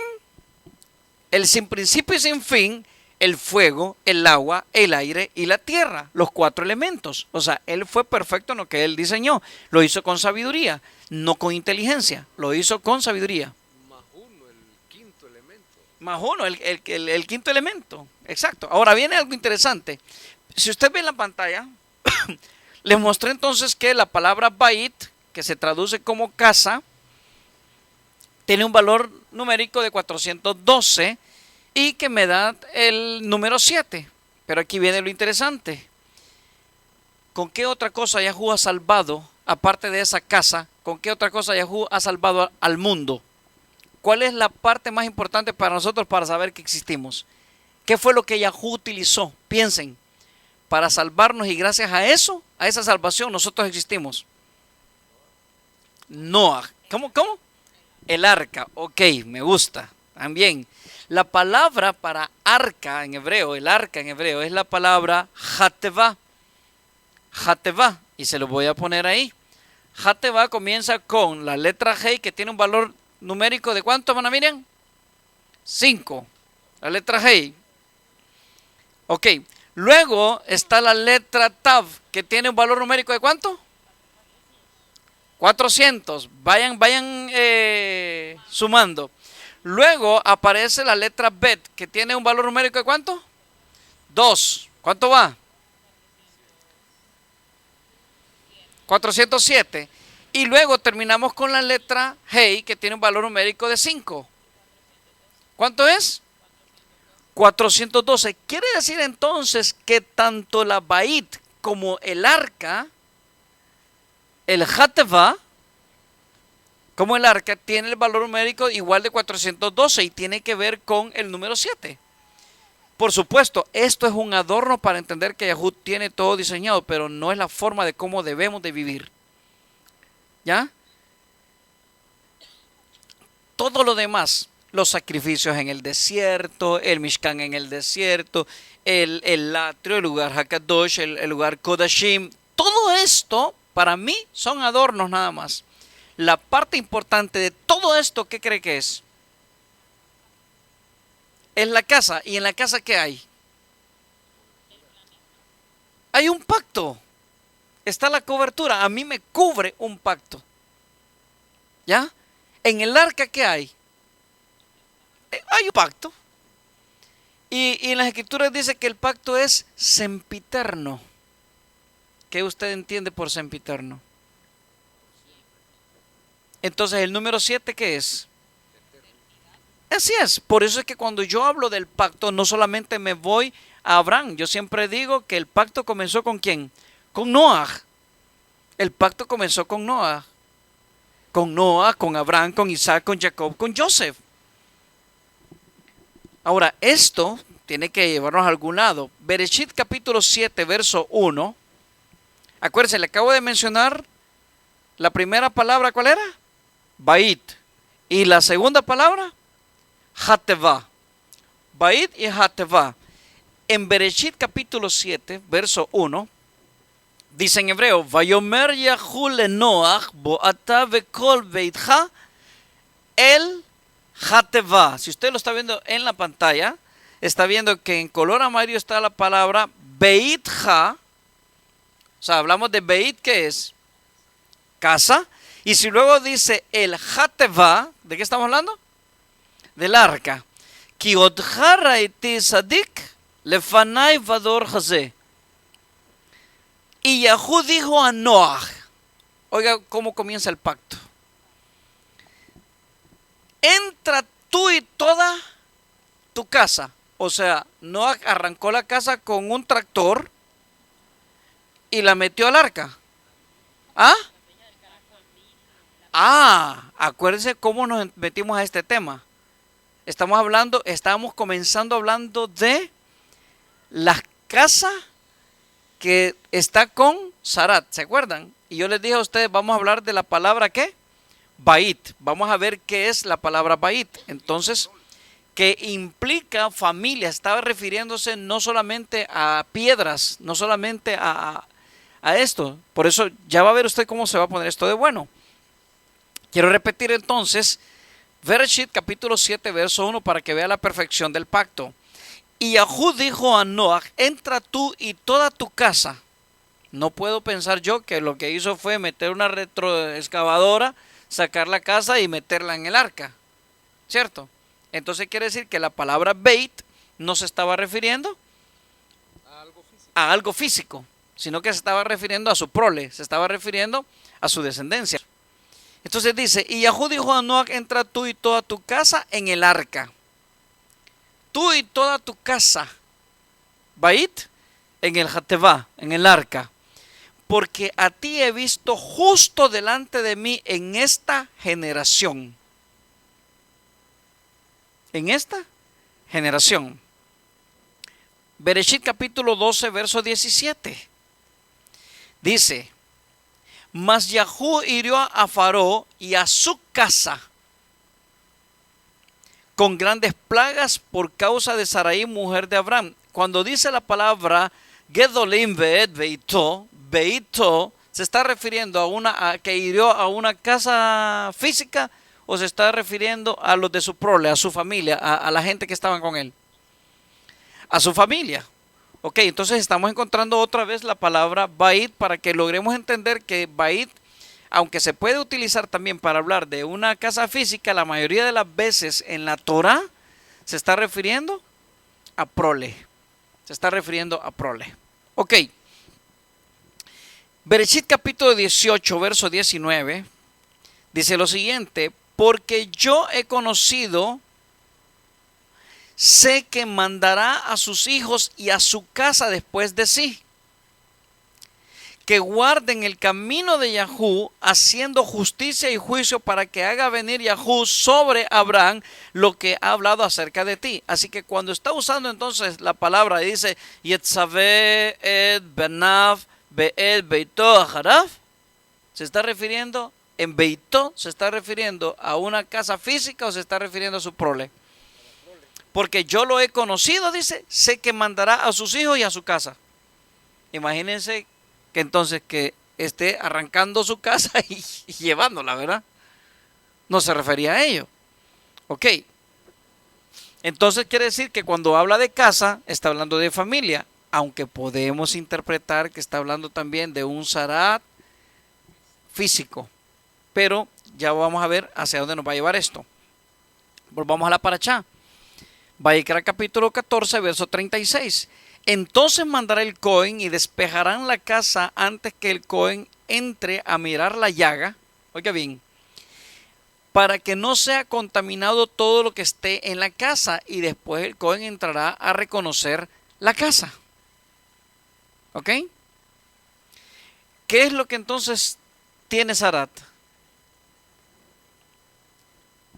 el sin principio y sin fin, el fuego, el agua, el aire y la tierra, los 4 elementos. O sea, él fue perfecto en lo que él diseñó. Lo hizo con sabiduría, no con inteligencia. Lo hizo con sabiduría. Más uno, el quinto elemento. Más uno, el quinto elemento. Exacto. Ahora viene algo interesante. Si usted ve en la pantalla, les mostré entonces que la palabra Bait, que se traduce como casa, tiene un valor numérico de 412 y que me da el número 7. Pero aquí viene lo interesante. ¿Con qué otra cosa Yahú ha salvado, aparte de esa casa, con qué otra cosa Yahú ha salvado al mundo? ¿Cuál es la parte más importante para nosotros para saber que existimos? ¿Qué fue lo que Yahú utilizó? Piensen, para salvarnos, y gracias a eso, a esa salvación, nosotros existimos. Noah. ¿Cómo? El arca. Ok, me gusta. También. La palabra para arca en hebreo, el arca en hebreo, es la palabra hateva. Hateva, y se lo voy a poner ahí. Hateva comienza con la letra G, que tiene un valor numérico de ¿cuánto, hermana Miriam? 5. La letra G. Ok. Luego está la letra Tav, que tiene un valor numérico de ¿cuánto? 400. Vayan sumando. Luego aparece la letra Bet, que tiene un valor numérico de ¿cuánto? 2. ¿Cuánto va? 407. Y luego terminamos con la letra Hey, que tiene un valor numérico de 5. ¿Cuánto es? 412. Quiere decir entonces que tanto la Bait como el arca, el Hateva, como el arca, tiene el valor numérico igual de 412 y tiene que ver con el número 7. Por supuesto, esto es un adorno para entender que Yahud tiene todo diseñado, pero no es la forma de cómo debemos de vivir. ¿Ya? Todo lo demás, los sacrificios en el desierto, el Mishkan en el desierto, el atrio, el lugar Hakadosh, el lugar Kodashim, todo esto para mí son adornos nada más. La parte importante de todo esto, ¿qué cree que es? Es la casa. ¿Y en la casa qué hay? Hay un pacto. Está la cobertura. A mí me cubre un pacto. ¿Ya? En el arca ¿qué hay? Hay un pacto. Y en las escrituras dice que el pacto es sempiterno. ¿Qué usted entiende por sempiterno? Entonces el número 7 ¿qué es? Así es, por eso es que cuando yo hablo del pacto no solamente me voy a Abraham, yo siempre digo que el pacto comenzó ¿con quién? Con Noah. El pacto comenzó con Noah, con Abraham, con Isaac, con Jacob, con Joseph. Ahora, esto tiene que llevarnos a algún lado. Bereshit capítulo 7, verso 1. Acuérdense, le acabo de mencionar la primera palabra, ¿cuál era? Bait. Y la segunda palabra, Hateva. Bait y Hateva. En Bereshit capítulo 7, verso 1, dice en hebreo, Vayomer Yahu le Noach bo'ata vekol beitcha el Hateva. Si usted lo está viendo en la pantalla, está viendo que en color amarillo está la palabra Beitcha. O sea, hablamos de Beit, ¿qué es? Casa. Y si luego dice el Hateva, ¿de qué estamos hablando? Del arca. Ki otcha raiti sadik lefanai vador hazeh. Y Yahú dijo a Noah, oiga cómo comienza el pacto. Entra tú y toda tu casa. O sea, Noah arrancó la casa con un tractor y la metió al arca. Acuérdense cómo nos metimos a este tema. Estábamos comenzando hablando de la casa que está con Sarat, ¿se acuerdan? Y yo les dije a ustedes, vamos a hablar de la palabra ¿qué? Bait. Vamos a ver qué es la palabra Bait. Entonces, que implica familia, estaba refiriéndose no solamente a piedras, no solamente a esto. Por eso ya va a ver usted cómo se va a poner esto de bueno. Quiero repetir entonces, Bereshit capítulo 7, verso 1, para que vea la perfección del pacto. Y Yahú dijo a Noah, entra tú y toda tu casa. No puedo pensar yo que lo que hizo fue meter una retroexcavadora, sacar la casa y meterla en el arca, ¿cierto? Entonces quiere decir que la palabra Beit no se estaba refiriendo a algo físico, sino que se estaba refiriendo a su prole, se estaba refiriendo a su descendencia. Entonces dice, y Yahú dijo a Noah, entra tú y toda tu casa en el arca. Tú y toda tu casa, Bait, en el Hateva, en el arca. Porque a ti he visto justo delante de mí en esta generación. En esta generación. Bereshit capítulo 12, verso 17. Dice, mas Yahú hirió a Faraón y a su casa con grandes plagas por causa de Sarai, mujer de Abraham. Cuando dice la palabra Gedolim ve'ed beito, beito, ¿se está refiriendo a que hirió a una casa física o se está refiriendo a los de su prole, a su familia, a la gente que estaban con él? A su familia. Ok, entonces estamos encontrando otra vez la palabra bait para que logremos entender que bait, aunque se puede utilizar también para hablar de una casa física, la mayoría de las veces en la Torah se está refiriendo a prole. Se está refiriendo a prole. Ok. Bereshit capítulo 18, verso 19, dice lo siguiente: porque yo he conocido, sé que mandará a sus hijos y a su casa después de sí, que guarden el camino de Yahú, haciendo justicia y juicio, para que haga venir Yahú sobre Abraham lo que ha hablado acerca de ti. Así que cuando está usando entonces la palabra, dice Yetzaveh et benav be'el beito acharav, se está refiriendo en beito, se está refiriendo a una casa física o se está refiriendo a su prole. Porque yo lo he conocido, dice, sé que mandará a sus hijos y a su casa. Imagínense que entonces que esté arrancando su casa y llevándola, ¿verdad? No se refería a ello. Ok. Entonces quiere decir que cuando habla de casa, está hablando de familia, aunque podemos interpretar que está hablando también de un zarat físico. Pero ya vamos a ver hacia dónde nos va a llevar esto. Volvamos a la parashá. Vayikra capítulo 14, verso 36. Entonces mandará el Cohen y despejarán la casa antes que el Cohen entre a mirar la llaga. Oiga bien, para que no sea contaminado todo lo que esté en la casa, y después el Cohen entrará a reconocer la casa. ¿Ok? ¿Qué es lo que entonces tiene Zarat?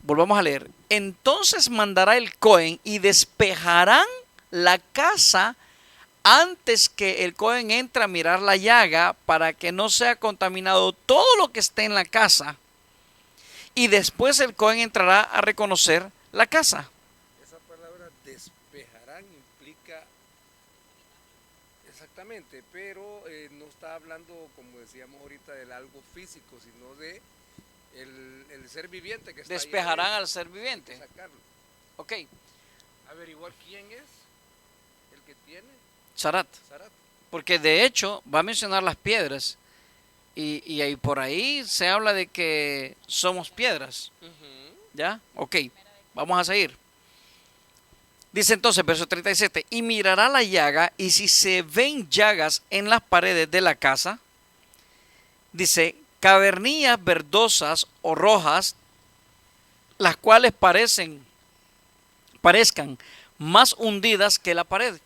Volvamos a leer. Entonces mandará el Cohen y despejarán la casa antes que el Cohen entre a mirar la llaga, para que no sea contaminado todo lo que esté en la casa, y después el Cohen entrará a reconocer la casa. Esa palabra despejarán implica exactamente, pero no está hablando, como decíamos ahorita, del algo físico, sino de el ser viviente que está Despejarán ahí, al ser viviente. sacarlo. Ok. Averiguar quién es el que tiene Zarat. Zarat. Porque de hecho va a mencionar las piedras. Y ahí por ahí se habla de que somos piedras. ¿Ya? Ok. Vamos a seguir. Dice entonces, verso 37. Y mirará la llaga, y si se ven llagas en las paredes de la casa, dice, cavernillas verdosas o rojas, las cuales parezcan más hundidas que la pared.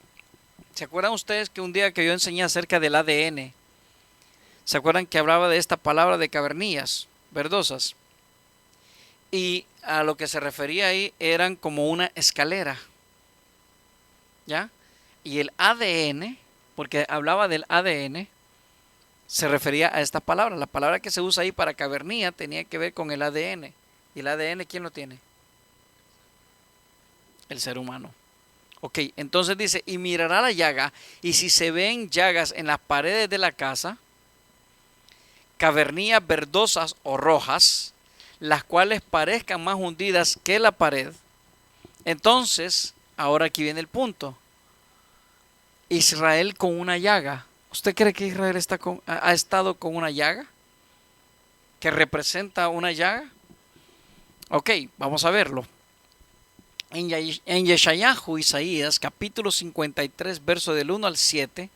¿Se acuerdan ustedes que un día que yo enseñé acerca del ADN, se acuerdan que hablaba de esta palabra de cavernillas verdosas? Y a lo que se refería ahí eran como una escalera, ¿ya? Y el ADN, porque hablaba del ADN, se refería a esta palabra. La palabra que se usa ahí para cavernilla tenía que ver con el ADN. ¿Y el ADN quién lo tiene? El ser humano. Ok, entonces dice, y mirará la llaga, y si se ven llagas en las paredes de la casa, cavernillas verdosas o rojas, las cuales parezcan más hundidas que la pared. Entonces, ahora aquí viene el punto. Israel con una llaga. ¿Usted cree que Israel ha estado con una llaga? ¿Que representa una llaga? Ok, vamos a verlo. En Yeshayahu, Isaías, capítulo 53, verso del 1 al 7,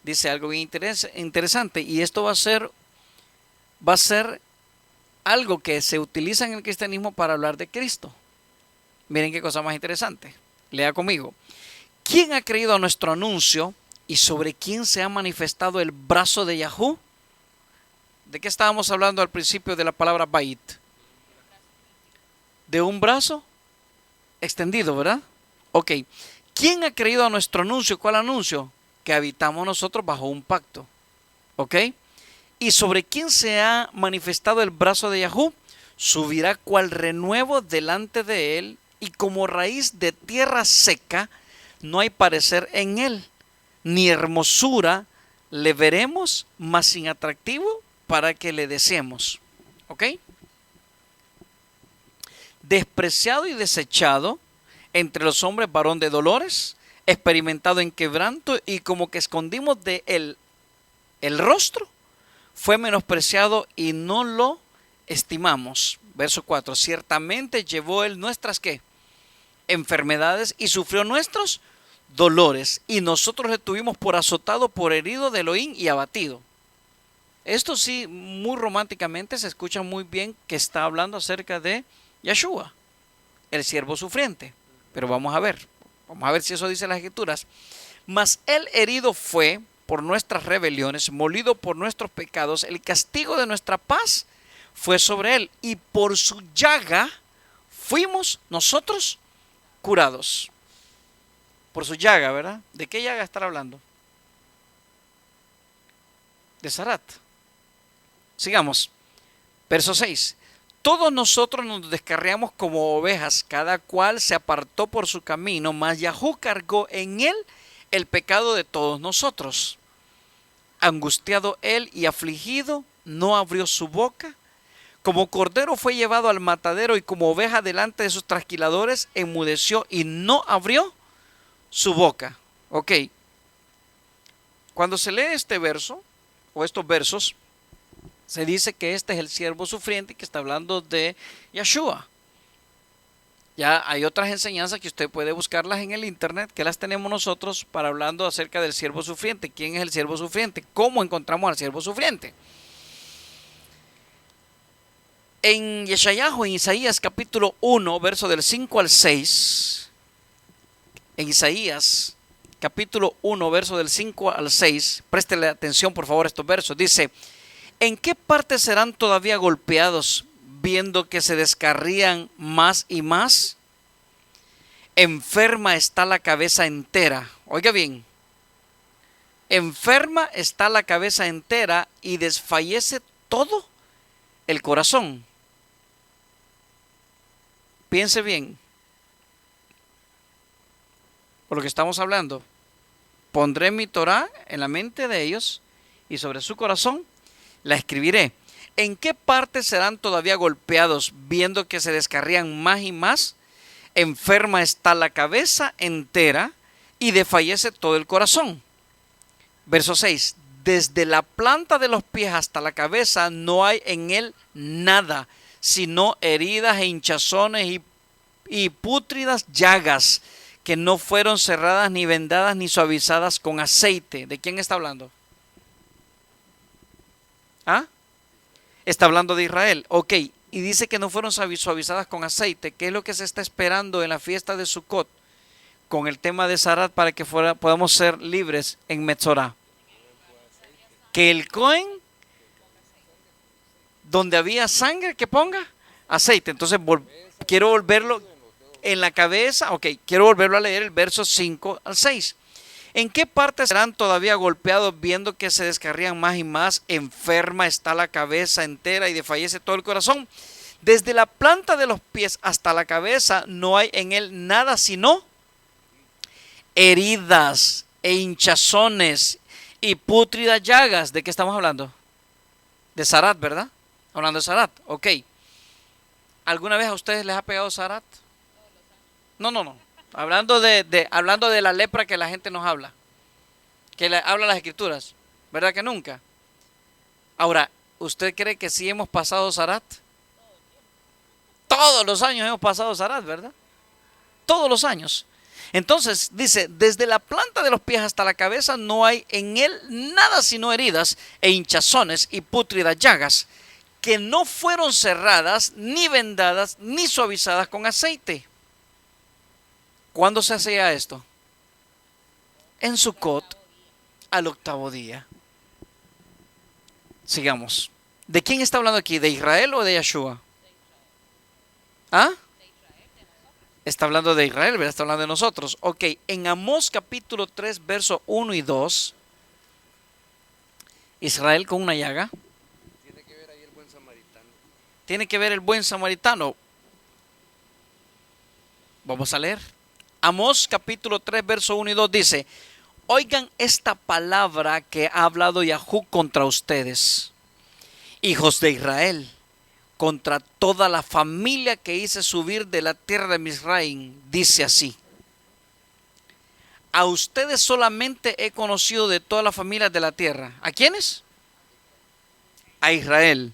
dice algo bien interesante. Y esto va a ser algo que se utiliza en el cristianismo para hablar de Cristo. Miren qué cosa más interesante. Lea conmigo. ¿Quién ha creído a nuestro anuncio y sobre quién se ha manifestado el brazo de Yahú? ¿De qué estábamos hablando al principio de la palabra Bait? ¿De un brazo extendido, verdad? Ok. ¿Quién ha creído a nuestro anuncio? ¿Cuál anuncio? Que habitamos nosotros bajo un pacto. ¿Ok? ¿Y sobre quién se ha manifestado el brazo de Yahú? Subirá cual renuevo delante de él y como raíz de tierra seca, no hay parecer en él, ni hermosura le veremos, mas sin atractivo para que le deseemos. ¿Ok? Despreciado y desechado entre los hombres, varón de dolores, experimentado en quebranto, y como que escondimos de él el rostro, fue menospreciado y no lo estimamos. Verso 4, ciertamente llevó él nuestras ¿qué? Enfermedades y sufrió nuestros dolores, y nosotros le tuvimos por azotado, por herido de Elohim y abatido. Esto sí, muy románticamente se escucha muy bien que está hablando acerca de Yeshua, el siervo sufriente. Pero vamos a ver si eso dice las Escrituras. Mas él herido fue por nuestras rebeliones, molido por nuestros pecados, el castigo de nuestra paz fue sobre él, y por su llaga fuimos nosotros curados. Por su llaga, ¿verdad? ¿De qué llaga estará hablando? De Sarat. Sigamos. Verso 6. Todos nosotros nos descarriamos como ovejas, cada cual se apartó por su camino, mas Yahú cargó en él el pecado de todos nosotros. Angustiado él y afligido, no abrió su boca. Como cordero fue llevado al matadero, y como oveja delante de sus trasquiladores, enmudeció y no abrió su boca. Ok. Cuando se lee este verso, o estos versos, se dice que este es el siervo sufriente, que está hablando de Yeshua. Ya hay otras enseñanzas que usted puede buscarlas en el internet, que las tenemos nosotros para hablando acerca del siervo sufriente. ¿Quién es el siervo sufriente? ¿Cómo encontramos al siervo sufriente? En Yeshayahu, en Isaías capítulo 1, verso del 5 al 6, en Isaías capítulo 1, verso del 5 al 6, préstele atención por favor a estos versos, dice: ¿en qué parte serán todavía golpeados, viendo que se descarrían más y más? Enferma está la cabeza entera. Oiga bien, enferma está la cabeza entera y desfallece todo el corazón. Piense bien por lo que estamos hablando. Pondré mi Torah en la mente de ellos, y sobre su corazón la escribiré. ¿En qué parte serán todavía golpeados, viendo que se descarrían más y más? Enferma está la cabeza entera y desfallece todo el corazón. Verso 6. Desde la planta de los pies hasta la cabeza no hay en él nada, sino heridas e hinchazones y pútridas llagas, que no fueron cerradas, ni vendadas, ni suavizadas con aceite. ¿De quién está hablando? ¿Ah? Está hablando de Israel. Ok, y dice que no fueron suavizadas con aceite. ¿Qué es lo que se está esperando en la fiesta de Sukkot con el tema de Sarat para que podamos ser libres en Metzorah? Que el Cohen, donde había sangre, que ponga aceite. Entonces quiero volverlo en la cabeza. Ok, quiero volverlo a leer el verso 5 al 6. ¿En qué parte serán todavía golpeados, viendo que se descarrían más y más? Enferma está la cabeza entera y desfallece todo el corazón. Desde la planta de los pies hasta la cabeza no hay en él nada sino heridas e hinchazones y pútridas llagas. ¿De qué estamos hablando? De Sarat, ¿verdad? Hablando de Sarat, ok. ¿Alguna vez a ustedes les ha pegado Sarat? No. Hablando de la lepra que la gente nos habla, que habla las Escrituras, ¿verdad que nunca? Ahora, ¿usted cree que sí hemos pasado Sarat? Todos los años hemos pasado Sarat, ¿verdad? Todos los años. Entonces dice: desde la planta de los pies hasta la cabeza no hay en él nada sino heridas e hinchazones y pútridas llagas, que no fueron cerradas, ni vendadas, ni suavizadas con aceite. ¿Cuándo se hacía esto? En Sukkot, al octavo día. Sigamos. ¿De quién está hablando aquí? ¿De Israel o de Yeshua? ¿Ah? Está hablando de Israel, ¿verdad? Está hablando de nosotros. Ok, en Amós capítulo 3, verso 1 y 2, Israel con una llaga. Tiene que ver ahí el buen samaritano. Tiene que ver el buen samaritano. Vamos a leer. Amós capítulo 3, verso 1 y 2 dice: oigan esta palabra que ha hablado Yahú contra ustedes, hijos de Israel, contra toda la familia que hice subir de la tierra de Misraim. Dice así: a ustedes solamente he conocido de todas las familias de la tierra. ¿A quiénes? A Israel.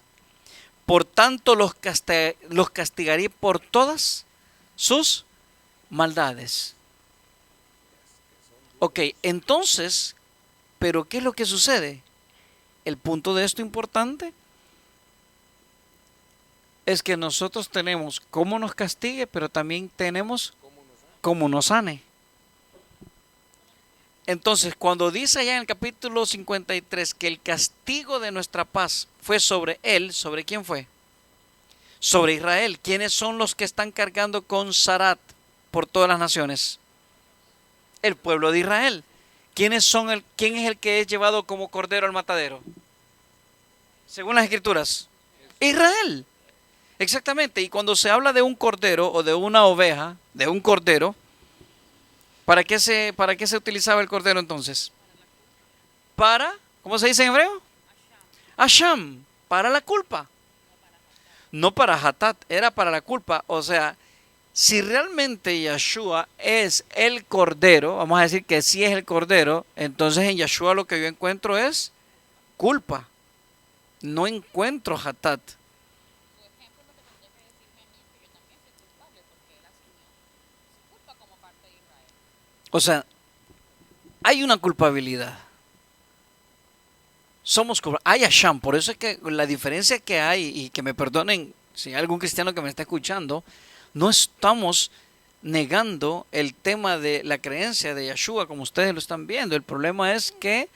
Por tanto los castigaré por todas sus maldades. Ok, entonces, ¿pero qué es lo que sucede? El punto de esto importante es que nosotros tenemos cómo nos castigue, pero también tenemos cómo nos sane. Entonces, cuando dice allá en el capítulo 53 que el castigo de nuestra paz fue sobre él, ¿sobre quién fue? Sobre Israel. ¿Quiénes son los que están cargando con Sarat por todas las naciones? El pueblo de Israel. ¿Quién es el que es llevado como cordero al matadero? Según las escrituras, Israel. Exactamente. Y cuando se habla de un cordero o de una oveja, de un cordero, ¿para qué se utilizaba el cordero entonces? ¿Cómo se dice en hebreo? Asham, para la culpa. No para Hatat, era para la culpa. O sea, si realmente Yeshua es el cordero, vamos a decir que sí es el cordero, entonces en Yeshua lo que yo encuentro es culpa. No encuentro Hatat. O sea, hay una culpabilidad. Hay Asham, por eso es que la diferencia que hay, y que me perdonen si hay algún cristiano que me está escuchando, no estamos negando el tema de la creencia de Yeshua como ustedes lo están viendo. El problema es que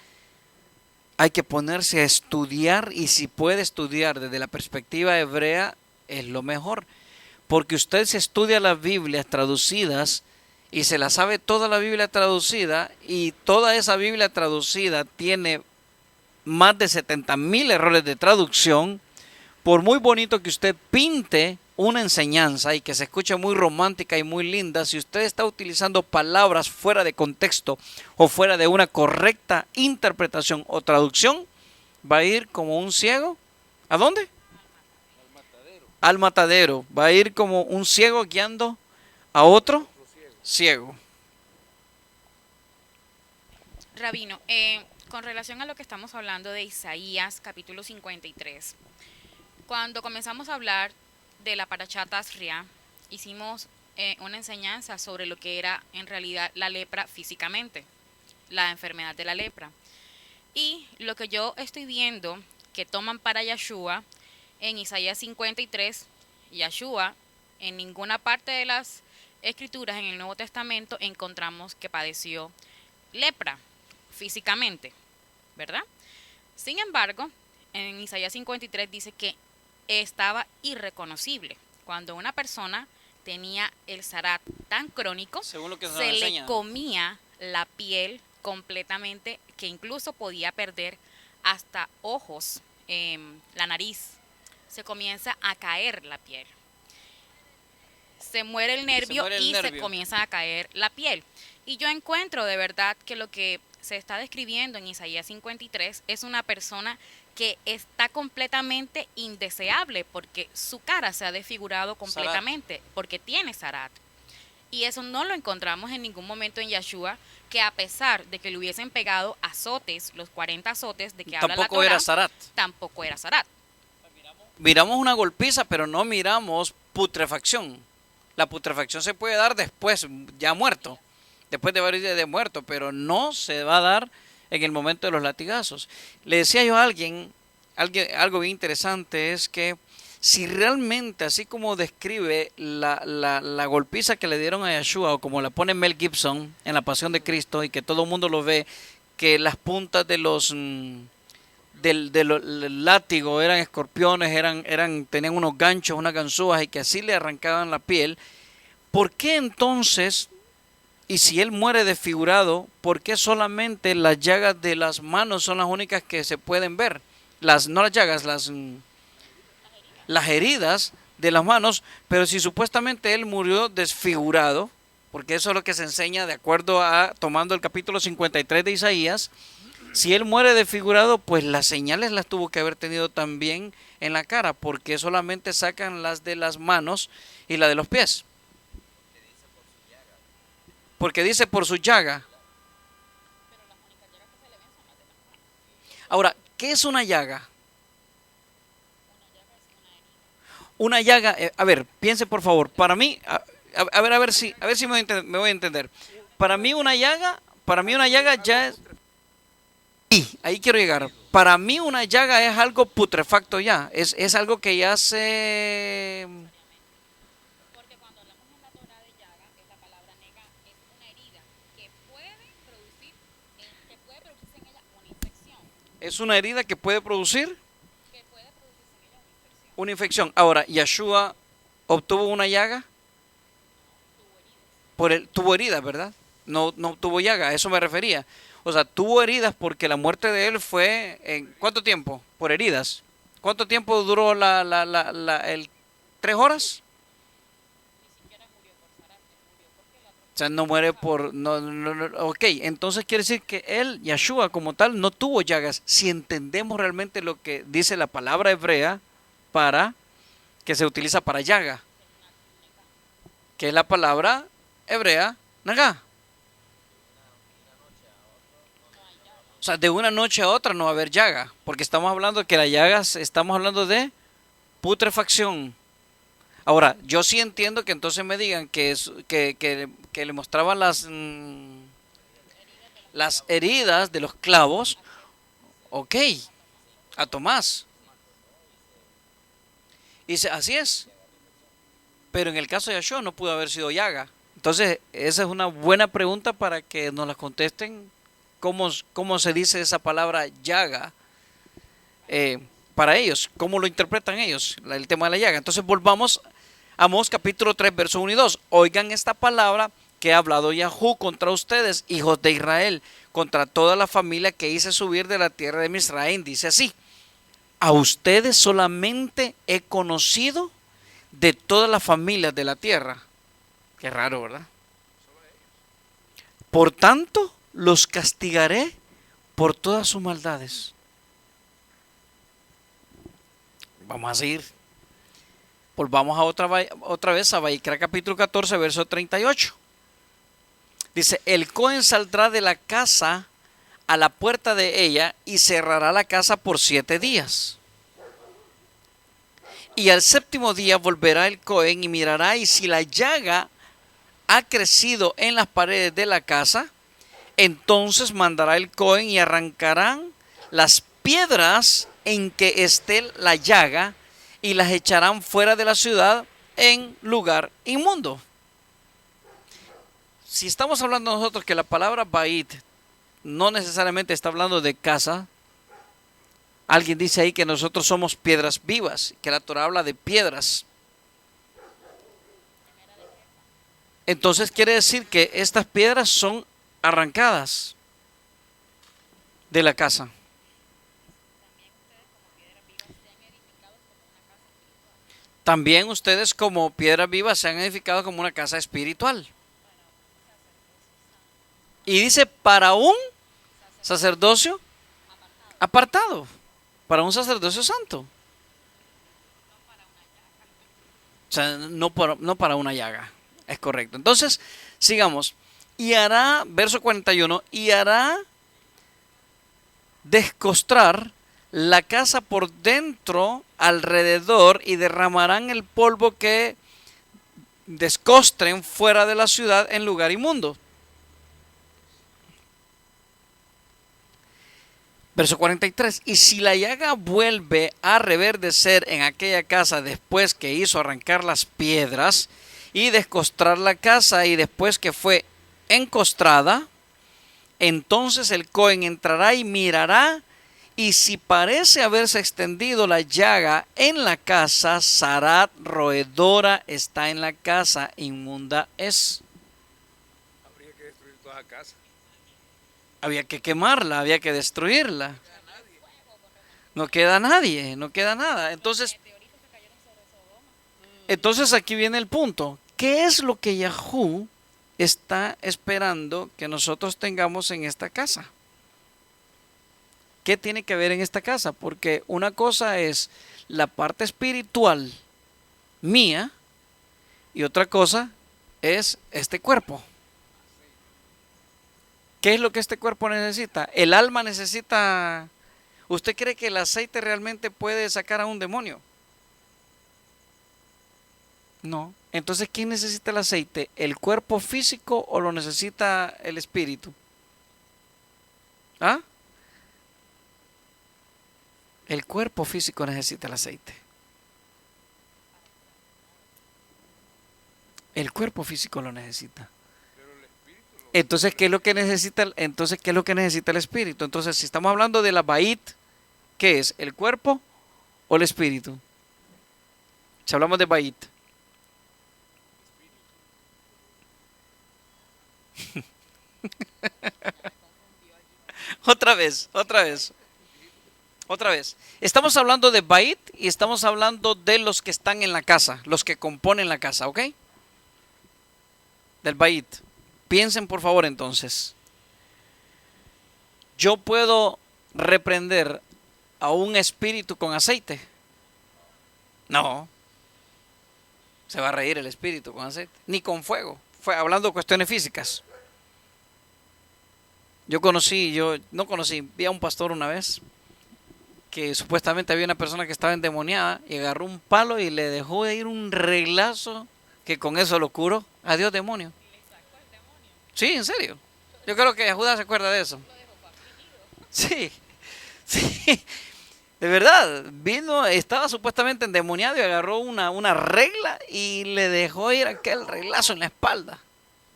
hay que ponerse a estudiar, y si puede estudiar desde la perspectiva hebrea es lo mejor, porque usted se estudia las Biblias traducidas y se la sabe toda la Biblia traducida, y toda esa Biblia traducida tiene más de 70,000 errores de traducción. Por muy bonito que usted pinte una enseñanza y que se escuche muy romántica y muy linda, si usted está utilizando palabras fuera de contexto o fuera de una correcta interpretación o traducción, va a ir como un ciego. ¿A dónde? Al matadero. Va a ir como un ciego guiando a otro ciego. Rabino, con relación a lo que estamos hablando de Isaías capítulo 53, cuando comenzamos a hablar de la Parashat Tazria, hicimos una enseñanza sobre lo que era en realidad la lepra físicamente, la enfermedad de la lepra. Y lo que yo estoy viendo que toman para Yeshua en Isaías 53, Yeshua en ninguna parte de las escrituras en el Nuevo Testamento encontramos que padeció lepra físicamente, ¿verdad? Sin embargo, en Isaías 53 dice que estaba irreconocible. Cuando una persona tenía el Sarat tan crónico, se le comía la piel completamente, que incluso podía perder hasta ojos, la nariz. Se comienza a caer la piel. Se muere el nervio se comienza a caer la piel. Y yo encuentro de verdad que lo que se está describiendo en Isaías 53 es una persona que está completamente indeseable porque su cara se ha desfigurado completamente, Sarat, porque tiene Sarat. Y eso no lo encontramos en ningún momento en Yeshua, que a pesar de que le hubiesen pegado azotes, los 40 azotes de que habla la Torá, tampoco era Sarat. Miramos una golpiza, pero no miramos putrefacción. La putrefacción se puede dar después, ya muerto, después de varios días de muerto, pero no se va a dar en el momento de los latigazos. Le decía yo a alguien algo bien interesante, es que si realmente, así como describe la golpiza que le dieron a Yeshua, o como la pone Mel Gibson en La Pasión de Cristo, y que todo el mundo lo ve, que las puntas de los del látigo eran escorpiones, tenían unos ganchos, unas ganzúas, y que así le arrancaban la piel, ¿por qué entonces, y si él muere desfigurado, por qué solamente las llagas de las manos son las únicas que se pueden ver? No las llagas, las heridas de las manos, pero si supuestamente él murió desfigurado, porque eso es lo que se enseña de acuerdo a, tomando el capítulo 53 de Isaías, si él muere desfigurado, pues las señales las tuvo que haber tenido también en la cara, porque solamente sacan las de las manos y la de los pies. Porque dice por su llaga. Ahora, ¿qué es una llaga? Una llaga, a ver, piense por favor. Para mí, a ver si me voy a entender. Para mí una llaga ya es. Sí, ahí quiero llegar. Para mí una llaga es algo putrefacto ya. Es algo que ya se. Porque cuando hablamos en la Torah de llaga, que es la palabra nega, es una herida que puede producirse en ella una infección. Es una herida que puede producir Que puede producirse en ella una infección. una infección. Ahora, Yeshua obtuvo una llaga. Tuvo heridas, ¿verdad? No, no tuvo llaga, a eso me refería. O sea, tuvo heridas porque la muerte de él fue en ¿cuánto tiempo? Por heridas. ¿Cuánto tiempo duró el 3 horas? Ni siquiera murió por zaraste, murió porque la O sea, no muere por ok, entonces quiere decir que él, Yeshua como tal, no tuvo llagas. Si entendemos realmente lo que dice la palabra hebrea para que se utiliza para llaga, que es la palabra hebrea nagá. O sea, de una noche a otra no va a haber llaga, porque estamos hablando que la llaga, estamos hablando de putrefacción. Ahora, yo sí entiendo que entonces me digan que le mostraban las heridas de los clavos, ok, a Tomás. Y dice, así es, pero en el caso de Yahshua no pudo haber sido llaga. Entonces, esa es una buena pregunta para que nos la contesten. ¿Cómo se dice esa palabra llaga para ellos? ¿Cómo lo interpretan ellos? El tema de la llaga. Entonces volvamos a Amós capítulo 3, verso 1 y 2. Oigan esta palabra que ha hablado Yahú contra ustedes, hijos de Israel, contra toda la familia que hice subir de la tierra de Misraim. Dice así: a ustedes solamente he conocido de todas las familias de la tierra. Qué raro, ¿verdad? Por tanto, los castigaré por todas sus maldades. Vamos a seguir. Volvamos a otra vez a Vayikra capítulo 14, verso 38. Dice, el Cohen saldrá de la casa a la puerta de ella y cerrará la casa por 7 días. Y al 7º día volverá el Cohen y mirará, y si la llaga ha crecido en las paredes de la casa, entonces mandará el Cohen y arrancarán las piedras en que esté la llaga y las echarán fuera de la ciudad en lugar inmundo. Si estamos hablando nosotros que la palabra Bait no necesariamente está hablando de casa, alguien dice ahí que nosotros somos piedras vivas, que la Torah habla de piedras. Entonces quiere decir que estas piedras son arrancadas de la casa. También ustedes como piedras vivas se han edificado como una casa espiritual. Y dice para un sacerdocio apartado, para un sacerdocio santo. O sea, no para una llaga. Es correcto. Entonces, sigamos. Y hará, verso 41, y hará descostrar la casa por dentro alrededor y derramarán el polvo que descostren fuera de la ciudad en lugar inmundo. Verso 43, y si la llaga vuelve a reverdecer en aquella casa después que hizo arrancar las piedras y descostrar la casa y después que fue encostrada, entonces el Cohen entrará y mirará, y si parece haberse extendido la llaga en la casa, zarat roedora está en la casa, inmunda es. Habría que destruir toda la casa. Había que quemarla, había que destruirla. No queda nadie, no queda nada. Entonces, Entonces aquí viene el punto. ¿Qué es lo que Yahú está esperando que nosotros tengamos en esta casa? ¿Qué tiene que ver en esta casa? Porque una cosa es la parte espiritual mía y otra cosa es este cuerpo. ¿Qué es lo que este cuerpo necesita? El alma necesita... ¿Usted cree que el aceite realmente puede sacar a un demonio? No. Entonces, ¿quién necesita el aceite? ¿El cuerpo físico o lo necesita el espíritu? ¿Ah? El cuerpo físico necesita el aceite. El cuerpo físico lo necesita. Entonces, ¿qué es lo que necesita? Entonces, ¿qué es lo que necesita el espíritu? Entonces, si estamos hablando de la bait, ¿qué es? ¿El cuerpo o el espíritu? Si hablamos de bait. Otra vez. Estamos hablando de bait y estamos hablando de los que están en la casa, los que componen la casa, ¿ok? Del bait. Piensen por favor entonces. ¿Yo puedo reprender a un espíritu con aceite? No. Se va a reír el espíritu con aceite. Ni con fuego. Fue hablando de cuestiones físicas. Vi a un pastor una vez que supuestamente había una persona que estaba endemoniada y agarró un palo y le dejó de ir un reglazo que con eso lo curó. Adiós, demonio. Sí, en serio. Yo creo que Judas se acuerda de eso. Sí, sí. De verdad, estaba supuestamente endemoniado y agarró una regla y le dejó ir aquel reglazo en la espalda.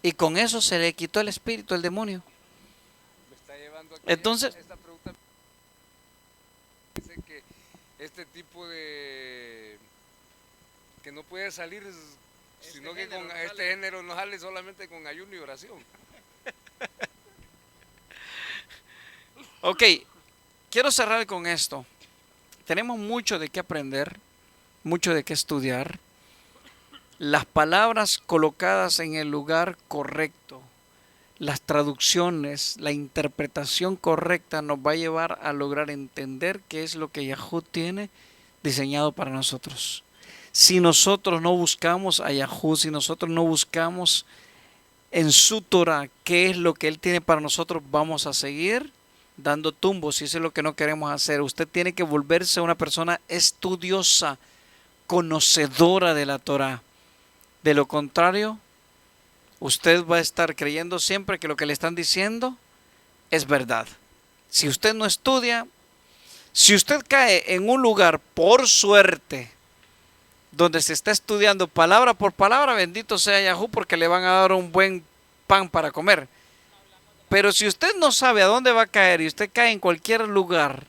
Y con eso se le quitó el espíritu, el demonio. Me está llevando aquí Entonces, esta pregunta. Dice que este tipo de... que no puede salir, sino que con este género no sale solamente con ayuno y oración. ok, quiero cerrar con esto. Tenemos mucho de qué aprender, mucho de qué estudiar. Las palabras colocadas en el lugar correcto, las traducciones, la interpretación correcta nos va a llevar a lograr entender qué es lo que Yahú tiene diseñado para nosotros. Si nosotros no buscamos a Yahú, si nosotros no buscamos en su Torah qué es lo que Él tiene para nosotros, vamos a seguir dando tumbos, y eso es lo que no queremos hacer. Usted tiene que volverse una persona estudiosa, conocedora de la Torah. De lo contrario, usted va a estar creyendo siempre que lo que le están diciendo es verdad. Si usted no estudia, si usted cae en un lugar por suerte donde se está estudiando palabra por palabra, bendito sea Yahú, porque le van a dar un buen pan para comer. Pero si usted no sabe a dónde va a caer y usted cae en cualquier lugar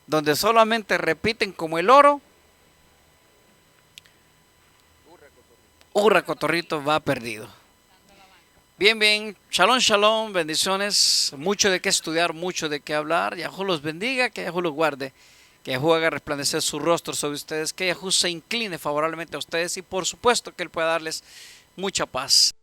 donde solamente repiten como el oro, hurra cotorrito, va perdido. Bien, shalom, shalom, bendiciones, mucho de qué estudiar, mucho de qué hablar. Yahú los bendiga, que Yahú los guarde, que Yahú haga resplandecer su rostro sobre ustedes, que Yahú se incline favorablemente a ustedes y por supuesto que Él pueda darles mucha paz.